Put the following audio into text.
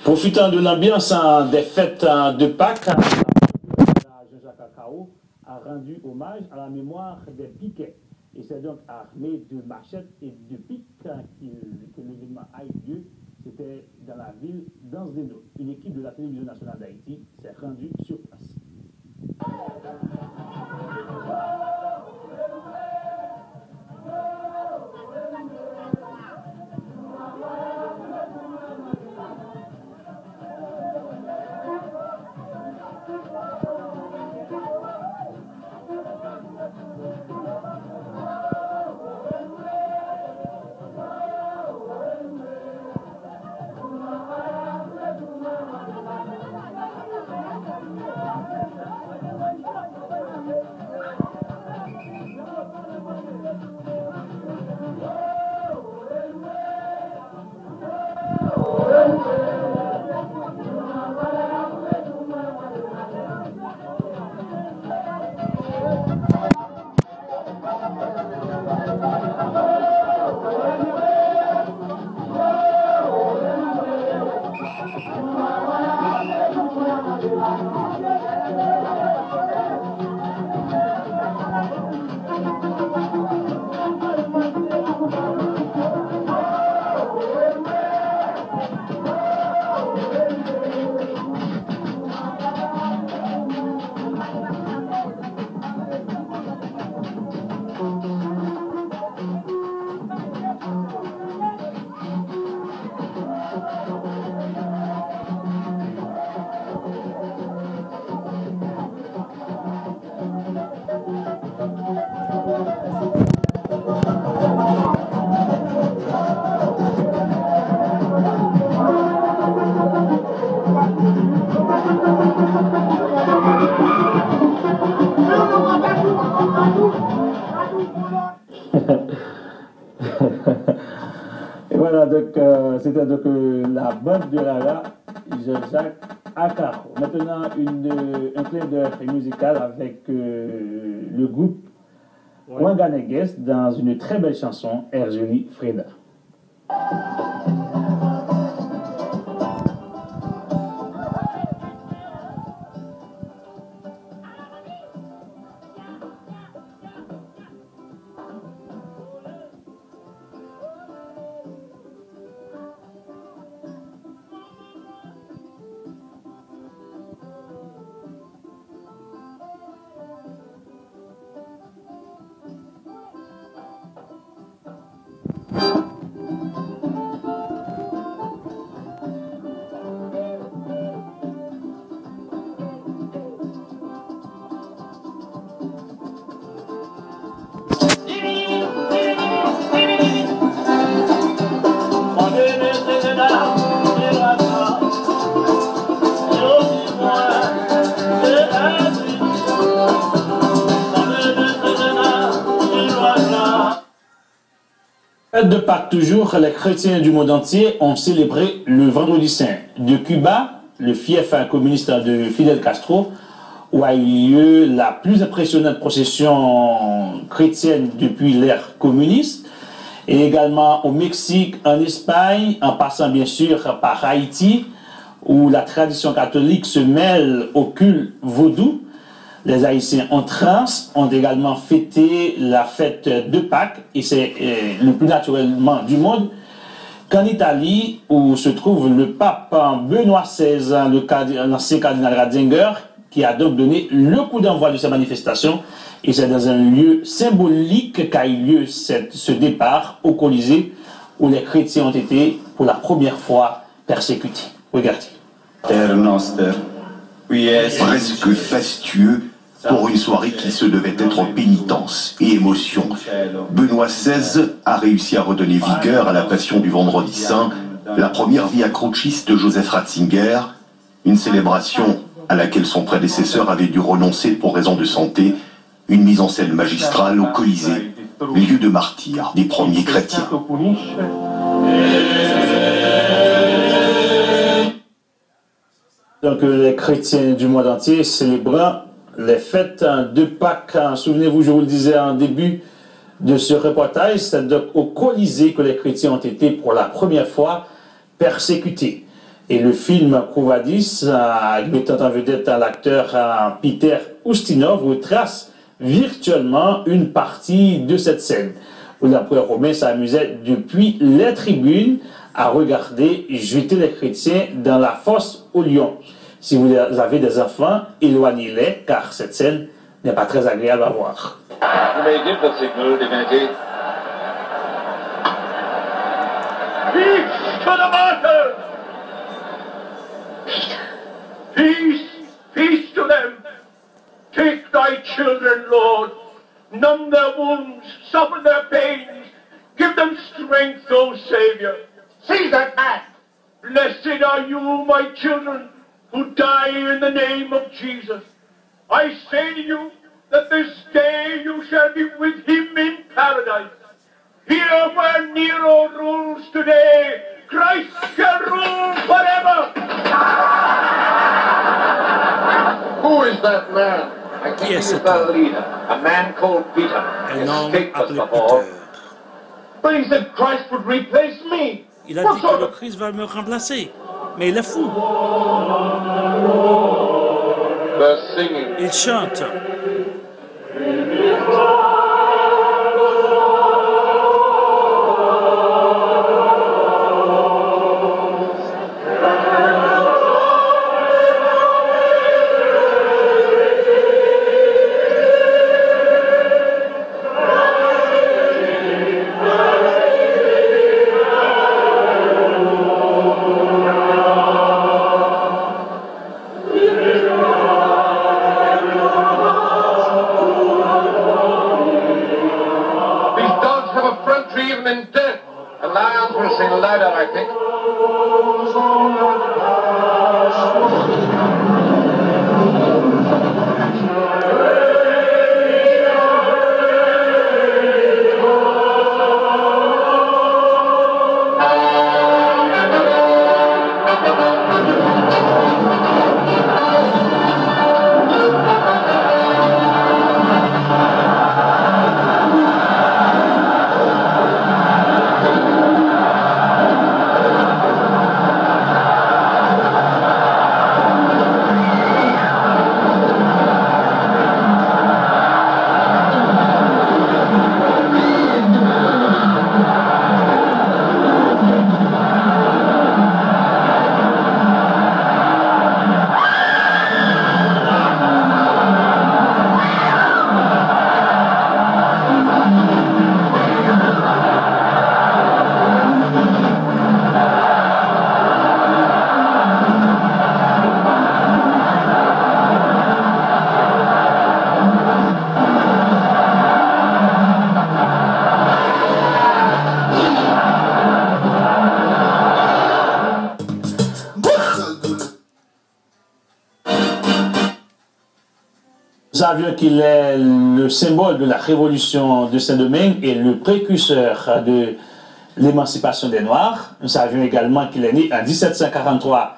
Profitant de l'ambiance des fêtes de Pâques, Jean-Jacques Akao a rendu hommage à la mémoire des piquets. Et c'est donc armé de machettes et de piques que l'événement a eu lieu. C'était dans la ville d'Anse-des-Nots. Une équipe de la télévision nationale d'Haïti s'est rendue sur place. Et voilà, donc c'était donc la bande de Rara, Jean-Jacques Akao. Maintenant, un clin d'œil musical avec le groupe Wanganegues dans une très belle chanson, Erjoli Freda. Fête de Pâques toujours, les chrétiens du monde entier ont célébré le Vendredi Saint. De Cuba, le fief communiste de Fidel Castro, où a eu lieu la plus impressionnante procession chrétienne depuis l'ère communiste, et également au Mexique, en Espagne, en passant bien sûr par Haïti, où la tradition catholique se mêle au culte vaudou. Les Haïtiens en transe ont également fêté la fête de Pâques, et c'est le plus naturellement du monde, qu'en Italie, où se trouve le pape Benoît XVI, l'ancien cardinal Ratzinger, qui a donc donné le coup d'envoi de ces manifestations, et c'est dans un lieu symbolique qu'a eu lieu ce départ au Colisée, où les chrétiens ont été pour la première fois persécutés. Regardez. Presque fastueux pour une soirée qui se devait être pénitence et émotion. Benoît XVI a réussi à redonner vigueur à la passion du Vendredi Saint, la première Via Crucis de Joseph Ratzinger, une célébration à laquelle son prédécesseur avait dû renoncer pour raison de santé, une mise en scène magistrale au Colisée, lieu de martyre des premiers chrétiens. Donc les chrétiens du monde entier célébrant les fêtes de Pâques. Souvenez-vous, je vous le disais en début de ce reportage, c'est donc au Colisée que les chrétiens ont été pour la première fois persécutés. Et le film Quo Vadis, mettant en vedette l'acteur Peter Ustinov, retrace virtuellement une partie de cette scène, où l'empereur romain s'amusait depuis les tribunes à regarder jeter les chrétiens dans la fosse au lion. Si vous avez des enfants, éloignez-les, car cette scène n'est pas très agréable à voir. You may give the signal, divinity. Peace to the martyrs! Peace, peace to them. Take thy children, Lord. Numb their wounds, soften their pains. Give them strength, O Savior. Seize that man. Blessed are you, my children, who die in the name of Jesus. I say to you that this day you shall be with him in paradise. Here where Nero rules today, Christ shall rule forever. Who is that man? I think he is the leader, a man called Peter. Un homme Escaped us appelé before. Peter. But he said Christ would replace me. Il a dit que le Christ va me remplacer. Mais il est fou. They're singing. Il chante. Nous savions qu'il est le symbole de la révolution de Saint-Domingue et le précurseur de l'émancipation des Noirs. Nous savions également qu'il est né en 1743